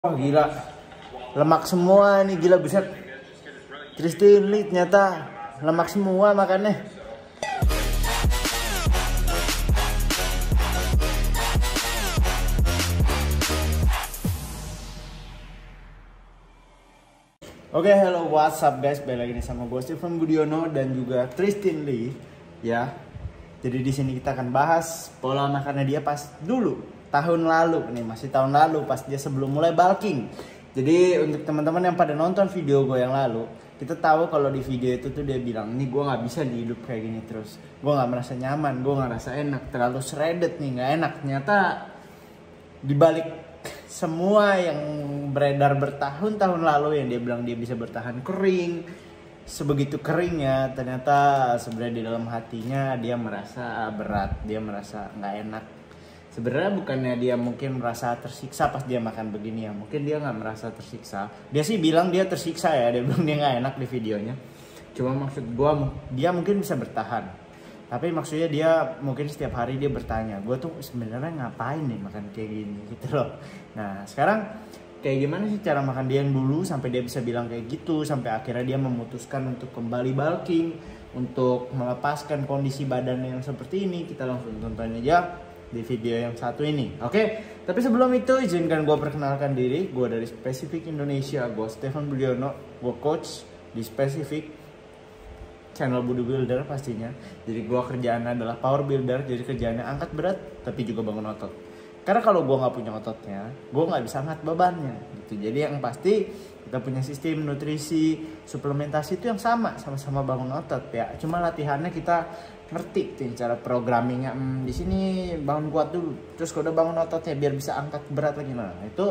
Wah gila, lemak semua nih, gila buset. Tristin Lee ternyata lemak semua makannya. Oke, hello, what's up guys? Balik lagi nih sama gue Stephen Budiono dan juga Tristin Lee, ya. Jadi di sini kita akan bahas pola makannya dia pas dulu tahun lalu nih, masih tahun lalu pas dia sebelum mulai bulking. Jadi untuk teman-teman yang pada nonton video gue yang lalu, kita tahu kalau di video itu tuh dia bilang, nih gue nggak bisa hidup kayak gini terus, gue nggak merasa nyaman, gue nggak rasa enak, terlalu shredded nih, nggak enak. Ternyata dibalik semua yang beredar bertahun-tahun lalu yang dia bilang dia bisa bertahan kering, sebegitu keringnya, ternyata sebenarnya di dalam hatinya dia merasa berat, dia merasa nggak enak. Sebenarnya bukannya dia mungkin merasa tersiksa pas dia makan begini ya, mungkin dia nggak merasa tersiksa. Dia sih bilang dia tersiksa ya, dia bilang dia nggak enak di videonya. Cuma maksud gua dia mungkin bisa bertahan, tapi maksudnya dia mungkin setiap hari dia bertanya, gue tuh sebenarnya ngapain nih makan kayak gini gitu loh. Nah sekarang kayak gimana sih cara makan dia yang dulu sampai dia bisa bilang kayak gitu, sampai akhirnya dia memutuskan untuk kembali bulking, untuk melepaskan kondisi badannya yang seperti ini. Kita langsung tonton aja di video yang satu ini. Oke, tapi sebelum itu izinkan gue perkenalkan diri. Gue dari Spesifik Indonesia, gue Stephen Budiono, gue coach di Spesifik, channel bodybuilder pastinya. Jadi gue kerjaan adalah power builder, jadi kerjaannya angkat berat tapi juga bangun otot. Karena kalau gue nggak punya ototnya, gue nggak bisa angkat bebannya gitu. Jadi yang pasti kita punya sistem nutrisi, suplementasi itu yang sama-sama bangun otot ya. Cuma latihannya kita ngerti tuh cara programmingnya. Di sini bangun kuat dulu, terus kalau udah bangun ototnya biar bisa angkat berat lagi. Nah itu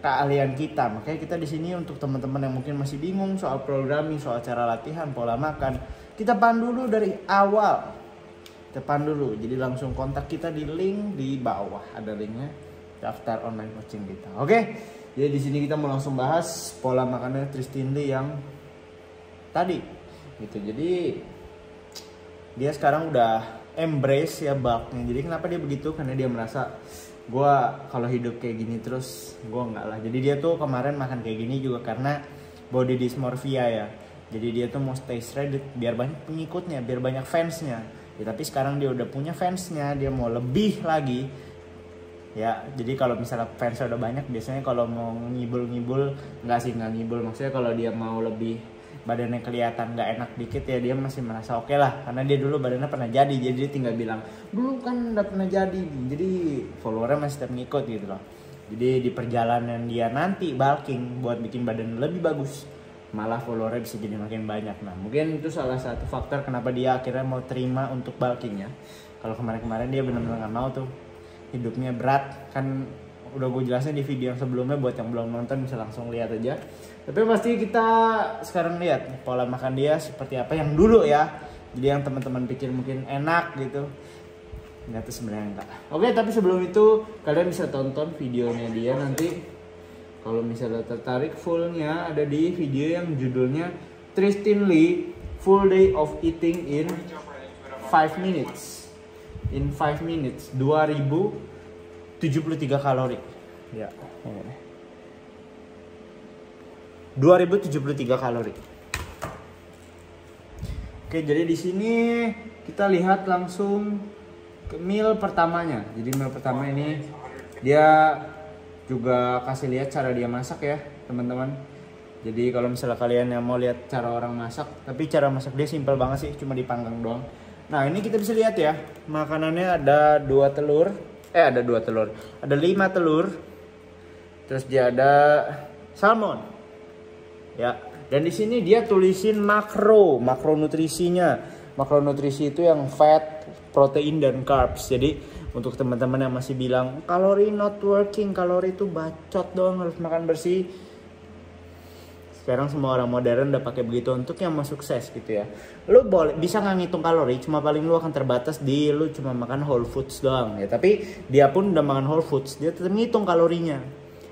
keahlian kita. Makanya kita di sini untuk teman-teman yang mungkin masih bingung soal programming, soal cara latihan, pola makan, kita pandu dulu dari awal. Kita pandu dulu. Jadi langsung kontak kita di link di bawah, ada linknya, daftar online coaching kita. Oke. Jadi di sini kita mau langsung bahas pola makannya Tristin Lee yang tadi. Gitu. Jadi dia sekarang udah embrace ya bulknya. Jadi kenapa dia begitu? Karena dia merasa gue kalau hidup kayak gini terus gue enggak lah. Jadi dia tuh kemarin makan kayak gini juga karena body dysmorphia ya. Jadi dia tuh mau stay shredded biar banyak pengikutnya, biar banyak fansnya. Ya, tapi sekarang dia udah punya fansnya, dia mau lebih lagi. Ya, jadi kalau misalnya fansnya udah banyak, biasanya kalau mau ngibul-ngibul, nggak ngibul. Maksudnya kalau dia mau lebih badannya kelihatan nggak enak dikit ya, dia masih merasa oke lah. Karena dia dulu badannya pernah jadi dia tinggal bilang, dulu kan udah pernah jadi. Jadi followernya masih tetap ngikut gitu loh. Jadi di perjalanan dia nanti bulking buat bikin badan lebih bagus, malah followernya bisa jadi makin banyak. Nah mungkin itu salah satu faktor kenapa dia akhirnya mau terima untuk bulking ya. Kalau kemarin-kemarin dia benar-benar nggak mau tuh, hidupnya berat kan. Udah gue jelasin di video yang sebelumnya, buat yang belum nonton bisa langsung lihat aja. Tapi pasti kita sekarang lihat pola makan dia seperti apa yang dulu ya. Jadi yang teman-teman pikir mungkin enak gitu, ternyata sebenarnya enggak. Oke, tapi sebelum itu kalian bisa tonton videonya dia nanti. Kalau misalnya tertarik, fullnya ada di video yang judulnya Tristin Lee Full Day of Eating in 5 minutes. In 5 minutes 2073 kalori. Ya. 2073 kalori. Oke, jadi di sini kita lihat langsung ke meal pertamanya. Jadi meal pertama ini dia juga kasih lihat cara dia masak ya, teman-teman. Jadi kalau misalnya kalian yang mau lihat cara orang masak, tapi cara masak dia simpel banget sih, cuma dipanggang doang. Nah, ini kita bisa lihat ya, makanannya ada 2 telur. Ada 2 telur. Ada 5 telur. Terus dia ada salmon. Ya, dan di sini dia tulisin makronutrisinya. Makronutrisi itu yang fat, protein dan carbs. Jadi untuk teman-teman yang masih bilang kalori not working, kalori itu bacot dong, harus makan bersih. Sekarang semua orang modern udah pakai begitu untuk yang mau sukses gitu ya. Lu boleh bisa nggak ngitung kalori, cuma paling lu akan terbatas di lu cuma makan whole foods doang ya. Tapi dia pun udah makan whole foods, dia tetap ngitung kalorinya.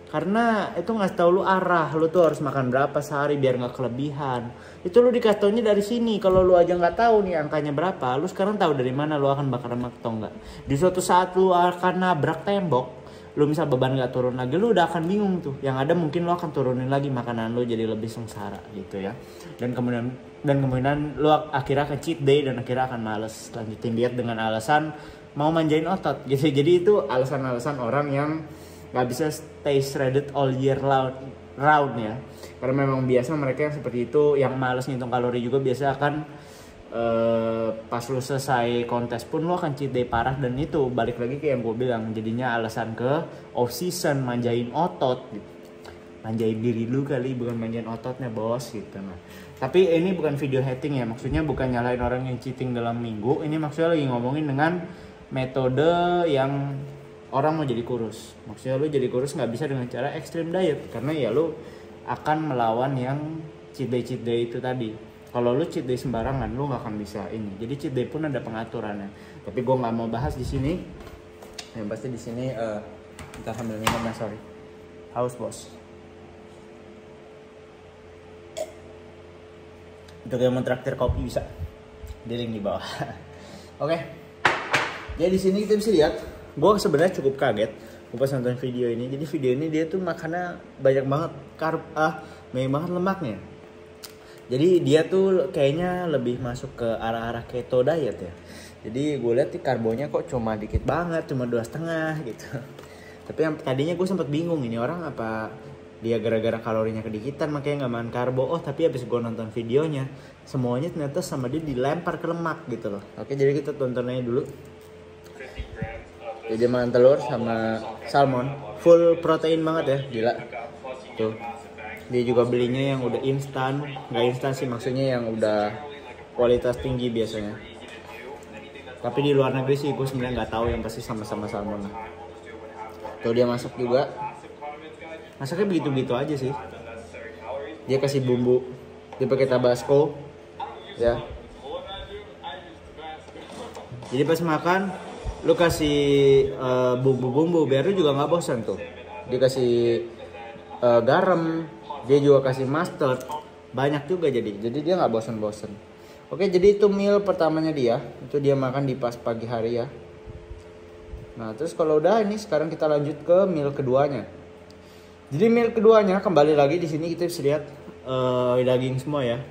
Karena itu ngasih tahu lu arah, lu tuh harus makan berapa sehari biar nggak kelebihan. Itu lu dikasih taunya dari sini. Kalau lu aja nggak tahu nih angkanya berapa, lu sekarang tahu dari mana lu akan bakar lemak atau enggak. Di suatu saat lu akan nabrak tembok, lu misal beban gak turun lagi, lu udah akan bingung tuh. Yang ada mungkin lu akan turunin lagi makanan lu jadi lebih sengsara gitu ya. Dan kemudian lu akhirnya akan cheat day dan akhirnya akan males lanjutin diet dengan alasan mau manjain otot gitu. Jadi itu alasan-alasan orang yang gak bisa stay shredded all year round ya. Karena memang biasa mereka yang seperti itu, yang males ngitung kalori juga biasa akan pas lu selesai kontes pun lu akan cheat day parah. Dan itu balik lagi kayak yang gue bilang, jadinya alasan ke off season manjain otot gitu. Manjain diri lu kali, bukan manjain ototnya bos gitu. Nah, tapi ini bukan video hating ya, maksudnya bukan nyalain orang yang cheating dalam minggu. Ini maksudnya lagi ngomongin dengan metode yang orang mau jadi kurus. Maksudnya lu jadi kurus nggak bisa dengan cara extreme diet, karena ya lu akan melawan yang cheat day itu tadi. Kalau lu cheat day sembarangan, lu nggak akan bisa ini. Jadi cheat day pun ada pengaturannya. Tapi gue nggak mau bahas di sini. Yang pasti di sini kita sambil minum ya, sorry. Haus bos. Untuk yang mau traktir kopi bisa, di link di bawah. Oke. Jadi di sini kita bisa lihat, gue sebenarnya cukup kaget. Gue pas nonton video ini. Jadi video ini dia tuh makannya banyak banget banyak banget lemaknya. Jadi dia tuh kayaknya lebih masuk ke arah-arah keto diet ya. Jadi gue lihat nih karbonya kok cuma dikit banget, cuma 2,5 gitu. Tapi yang tadinya gue sempat bingung, ini orang apa dia gara-gara kalorinya kedikitan makanya nggak makan karbo. Oh tapi habis gue nonton videonya, semuanya ternyata sama dia dilempar ke lemak gitu loh. Oke, jadi kita tonton aja dulu. Jadi dia makan telur sama salmon, full protein banget ya, gila. Tuh. Dia juga belinya yang udah instan, nggak instan sih maksudnya yang udah kualitas tinggi biasanya. Tapi di luar negeri sih gue sebenarnya nggak tahu, yang pasti sama-sama salmon. Tuh dia masak juga, masaknya begitu-begitu aja sih. Dia kasih bumbu, dia pakai tabasco, ya. Jadi pas makan, lu kasih bumbu-bumbu biar lu juga nggak bosan tuh. Dia kasih garam. Dia juga kasih mustard, banyak juga jadi dia nggak bosen-bosen. Oke, jadi itu meal pertamanya dia, itu dia makan di pas pagi hari ya. Nah terus kalau udah ini sekarang kita lanjut ke meal keduanya. Jadi meal keduanya kembali lagi di sini kita bisa lihat daging semua ya,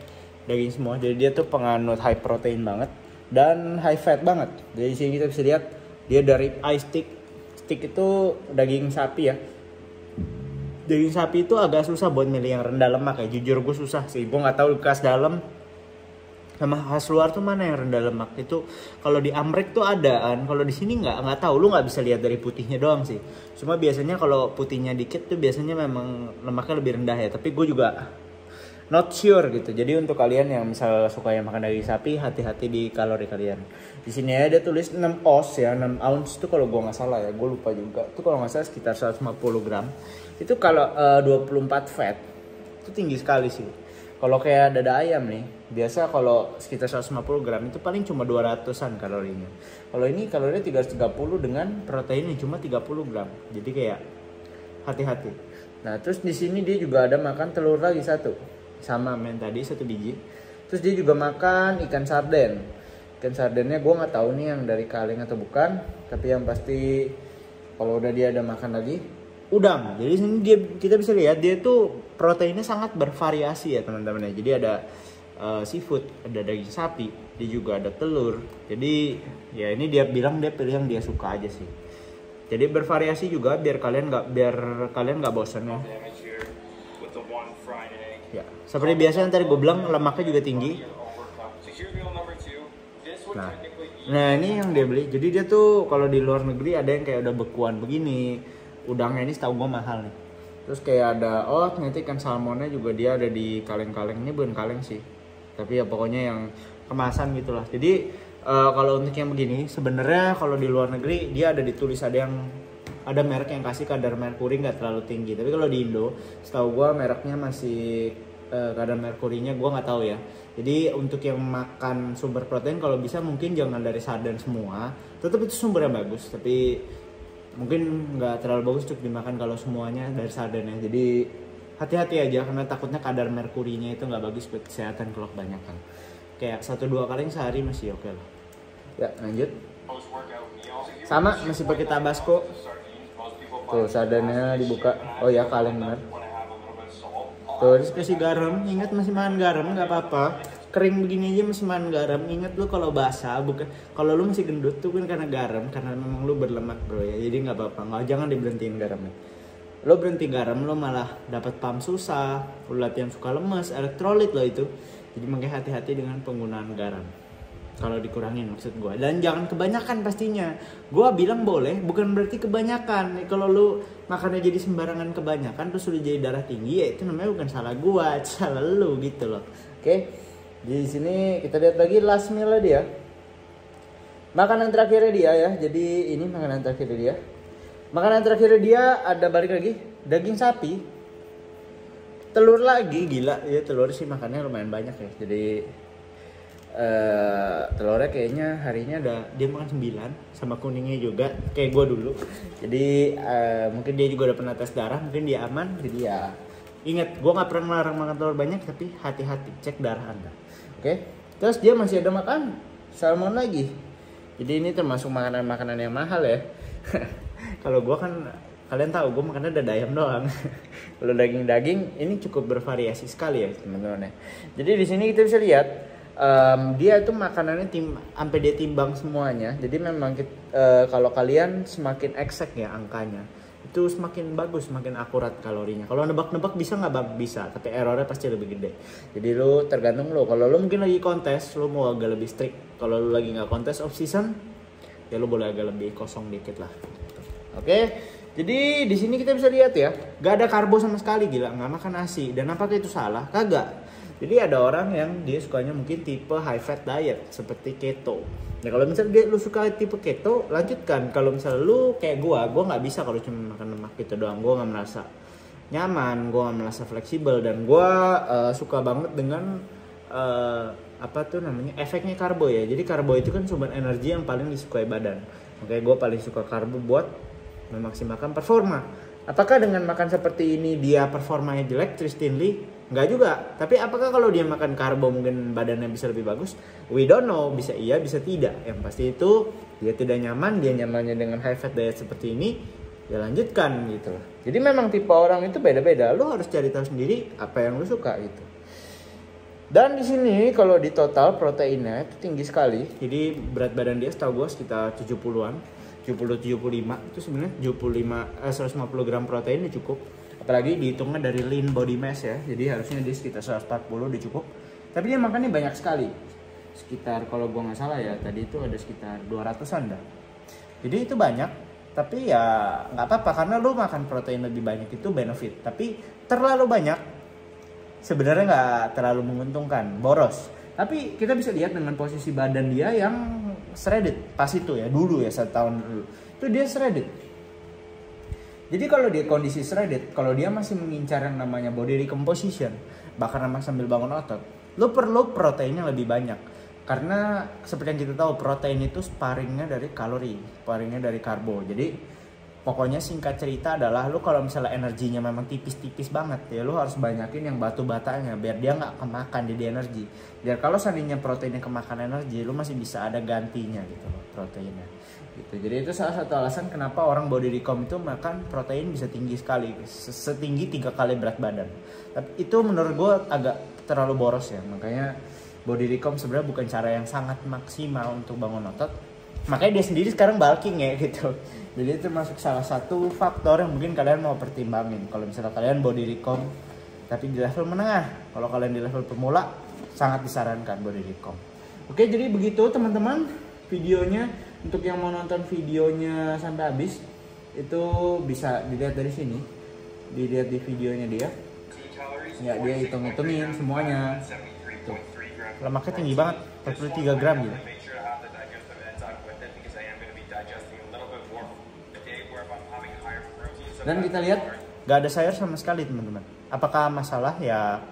daging semua. Jadi dia tuh penganut high protein banget dan high fat banget. Jadi di sini kita bisa lihat dia dari eye steak itu daging sapi ya. Daging sapi itu agak susah buat milih yang rendah lemak ya. Jujur gue susah sih. Gue nggak tahu khas dalam sama khas luar tuh mana yang rendah lemak. Itu kalau di Amrek tuh ada kan. Kalau di sini nggak tahu. Lu nggak bisa lihat dari putihnya doang sih. Cuma biasanya kalau putihnya dikit tuh biasanya memang lemaknya lebih rendah ya. Tapi gue juga not sure gitu. Jadi untuk kalian yang misal suka yang makan daging sapi, hati-hati di kalori kalian. Di sini ada tulis 6 oz ya, 6 ounce itu kalau gue nggak salah ya. Gue lupa juga. Itu kalau nggak salah sekitar 150 gram. Itu kalau 24 fat itu tinggi sekali sih. Kalau kayak dada ayam nih, biasa kalau sekitar 150 gram itu paling cuma 200-an kalorinya. Kalau ini kalorinya 330 dengan proteinnya cuma 30 gram. Jadi kayak hati-hati. Nah terus di sini dia juga ada makan telur lagi satu, sama men tadi 1 biji. Terus dia juga makan ikan sarden. Ikan sardennya gue nggak tahu nih yang dari kaleng atau bukan. Tapi yang pasti kalau udah dia ada makan lagi udang. Jadi sini kita bisa lihat dia tuh proteinnya sangat bervariasi ya teman-teman ya. Jadi ada seafood, ada daging sapi, dia juga ada telur. Jadi ya ini dia bilang dia pilih yang dia suka aja sih. Jadi bervariasi juga biar kalian nggak bosan ya. Ya seperti biasa yang tadi gue bilang lemaknya juga tinggi. Nah ini yang dia beli. Jadi dia tuh kalau di luar negeri ada yang kayak udah bekuan begini. Udangnya ini setahu gue mahal nih. Terus kayak ada ternyata ikan salmonnya juga dia ada di kaleng-kaleng. Ini bukan kaleng sih, tapi ya pokoknya yang kemasan gitulah. Jadi kalau untuk yang begini sebenarnya kalau di luar negeri dia ada ditulis ada merek yang kasih kadar merkuri nggak terlalu tinggi. Tapi kalau di Indo setahu gue mereknya masih kadar merkurinya gue nggak tahu ya. Jadi untuk yang makan sumber protein kalau bisa mungkin jangan dari sarden semua. Tetap itu sumbernya bagus, tapi mungkin nggak terlalu bagus untuk dimakan kalau semuanya dari sarden ya. Jadi hati-hati aja karena takutnya kadar merkurinya itu nggak bagus buat kesehatan kalau kebanyakan. Kayak 1-2 kali sehari masih oke lah. Ya lanjut. Sama masih pakai tabasco. Tuh sadannya dibuka. Oh ya kaleng bener. Tuh terus kasih garam. Ingat masih makan garam nggak apa-apa. Kering begini aja masih makan garam. Ingat lu kalau basah bukan. Kalau lu masih gendut tuh kan karena garam. Karena memang lu berlemak bro ya. Jadi nggak apa-apa. Nggak, jangan diberhentiin garamnya. Lo berhenti garam lo malah dapat pam susah. Lo latihan suka lemes. Elektrolit lo itu. Jadi makanya hati-hati dengan penggunaan garam. Kalau dikurangin maksud gue. Dan jangan kebanyakan pastinya. Gue bilang boleh, bukan berarti kebanyakan. Kalau lu makannya jadi sembarangan kebanyakan, terus udah jadi darah tinggi, ya itu namanya bukan salah gue, salah lu gitu loh. Oke, di sini kita lihat lagi last meal dia. Makanan terakhirnya dia ya. Jadi ini makanan terakhirnya dia. Makanan terakhirnya dia ada balik lagi daging sapi, telur lagi, gila ya telur sih makannya lumayan banyak ya. Jadi telurnya kayaknya harinya dia makan 9 sama kuningnya juga kayak gue dulu. Jadi mungkin dia juga udah pernah tes darah, mungkin dia aman. Jadi ya ingat, gue nggak pernah melarang makan telur banyak, tapi hati-hati cek darah anda. Oke. Terus dia masih ada makan salmon lagi. Jadi ini termasuk makanan-makanan yang mahal ya. Kalau gue kan kalian tahu gue makannya dada ayam doang. Kalau daging-daging ini cukup bervariasi sekali ya teman-teman ya. Jadi di sini kita bisa lihat dia itu makanannya sampai dia timbang semuanya. Jadi memang kalau kalian semakin exact ya angkanya, itu semakin bagus, semakin akurat kalorinya. Kalau nebak-nebak bisa nggak? Bisa, tapi errornya pasti lebih gede. Jadi lu tergantung lu. Kalau lu mungkin lagi kontes, lu mau agak lebih strict. Kalau lu lagi nggak kontes off season, ya lu boleh agak lebih kosong dikit lah. Oke, jadi di sini kita bisa lihat ya, gak ada karbo sama sekali, gila, nggak makan nasi. Dan apakah itu salah? Kagak. Jadi ada orang yang dia sukanya mungkin tipe high fat diet seperti keto. Nah kalau misalnya lu suka tipe keto, lanjutkan. Kalau misalnya lu kayak gua nggak bisa kalau cuma makan lemak gitu doang. Gua nggak merasa nyaman, gua nggak merasa fleksibel, dan gua suka banget dengan efeknya karbo ya. Jadi karbo itu kan sumber energi yang paling disukai badan. Makanya gua paling suka karbo buat memaksimalkan performa. Apakah dengan makan seperti ini dia performanya jelek, Tristan Lee? Enggak juga. Tapi apakah kalau dia makan karbo mungkin badannya bisa lebih bagus? We don't know. Bisa iya, bisa tidak. Yang pasti itu dia tidak nyaman, dia nyamannya dengan high fat diet seperti ini, ya lanjutkan gitu loh. Jadi memang tipe orang itu beda-beda. Lu harus cari tahu sendiri apa yang lu suka gitu. Dan di sini kalau di total proteinnya itu tinggi sekali. Jadi berat badan dia setahu gue sekitar 70-an. 70-75 itu sebenarnya 150 gram protein itu cukup. Apalagi dihitungnya dari lean body mass ya. Jadi harusnya dia sekitar 140 udah cukup. Tapi dia makannya banyak sekali. Sekitar kalau gua nggak salah ya tadi itu ada sekitar 200-an dah. Jadi itu banyak. Tapi ya nggak apa-apa karena lu makan protein lebih banyak itu benefit. Tapi terlalu banyak sebenarnya nggak terlalu menguntungkan, boros. Tapi kita bisa lihat dengan posisi badan dia yang shredded pas itu ya, dulu ya 1 tahun dulu. Itu dia shredded. Jadi kalau dia kondisi shredded, kalau dia masih mengincar yang namanya body recomposition, bakar lemak sambil bangun otot, lu perlu proteinnya lebih banyak. Karena seperti yang kita tahu, protein itu sparingnya dari kalori, sparingnya dari karbo. Jadi pokoknya singkat cerita adalah lu kalau misalnya energinya memang tipis-tipis banget ya, lu harus banyakin yang batu-batanya biar dia nggak kemakan jadi energi. Biar kalau seandainya proteinnya kemakan energi, lu masih bisa ada gantinya gitu loh proteinnya. Gitu. Jadi itu salah satu alasan kenapa orang body recom itu makan protein bisa tinggi sekali, setinggi 3 kali berat badan. Tapi itu menurut gue agak terlalu boros ya. Makanya body recom sebenarnya bukan cara yang sangat maksimal untuk bangun otot. Makanya dia sendiri sekarang bulking ya gitu. Jadi itu masuk salah satu faktor yang mungkin kalian mau pertimbangin. Kalau misalnya kalian body recom tapi di level menengah, kalau kalian di level pemula sangat disarankan body recom. Oke, jadi begitu teman-teman videonya. Untuk yang mau nonton videonya sampai habis itu bisa dilihat dari sini, dilihat di videonya dia. Ya dia hitung-hitungin semuanya. Tuh. Lemaknya tinggi banget, 43 gram gitu. Dan kita lihat gak ada sayur sama sekali teman-teman. Apakah masalah? Ya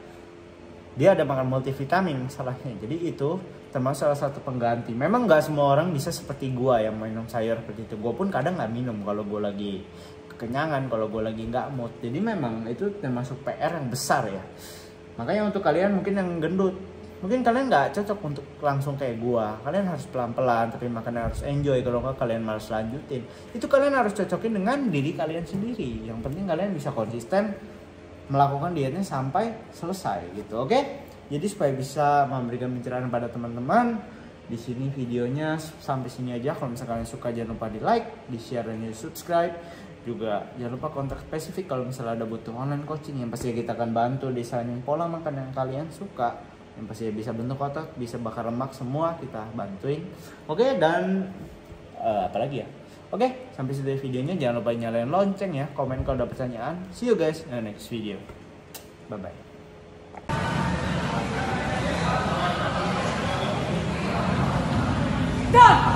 dia ada makan multivitamin salahnya. Jadi itu termasuk salah satu pengganti. Memang gak semua orang bisa seperti gua yang minum sayur seperti itu. Gua pun kadang gak minum kalau gua lagi kekenyangan, kalau gua lagi gak mood. Jadi memang itu termasuk PR yang besar ya. Makanya untuk kalian mungkin yang gendut, Mungkin kalian nggak cocok untuk langsung kayak gua. Kalian harus pelan-pelan, tapi makannya harus enjoy. Kalau nggak kalian malas lanjutin. Itu kalian harus cocokin dengan diri kalian sendiri. Yang penting kalian bisa konsisten melakukan dietnya sampai selesai gitu. Oke? Jadi supaya bisa memberikan pencerahan pada teman-teman, di sini videonya sampai sini aja. Kalau misalnya kalian suka jangan lupa di like, di share dan di subscribe. Juga jangan lupa kontak spesifik kalau misalnya ada butuh online coaching yang pasti kita akan bantu desainin pola makan yang kalian suka. Yang pasti bisa bentuk otot, bisa bakar lemak, semua kita bantuin. Oke, dan apalagi ya? Oke, sampai situ videonya. Jangan lupa nyalain lonceng ya, komen kalau ada pertanyaan. See you guys in the next video. Bye bye. Done!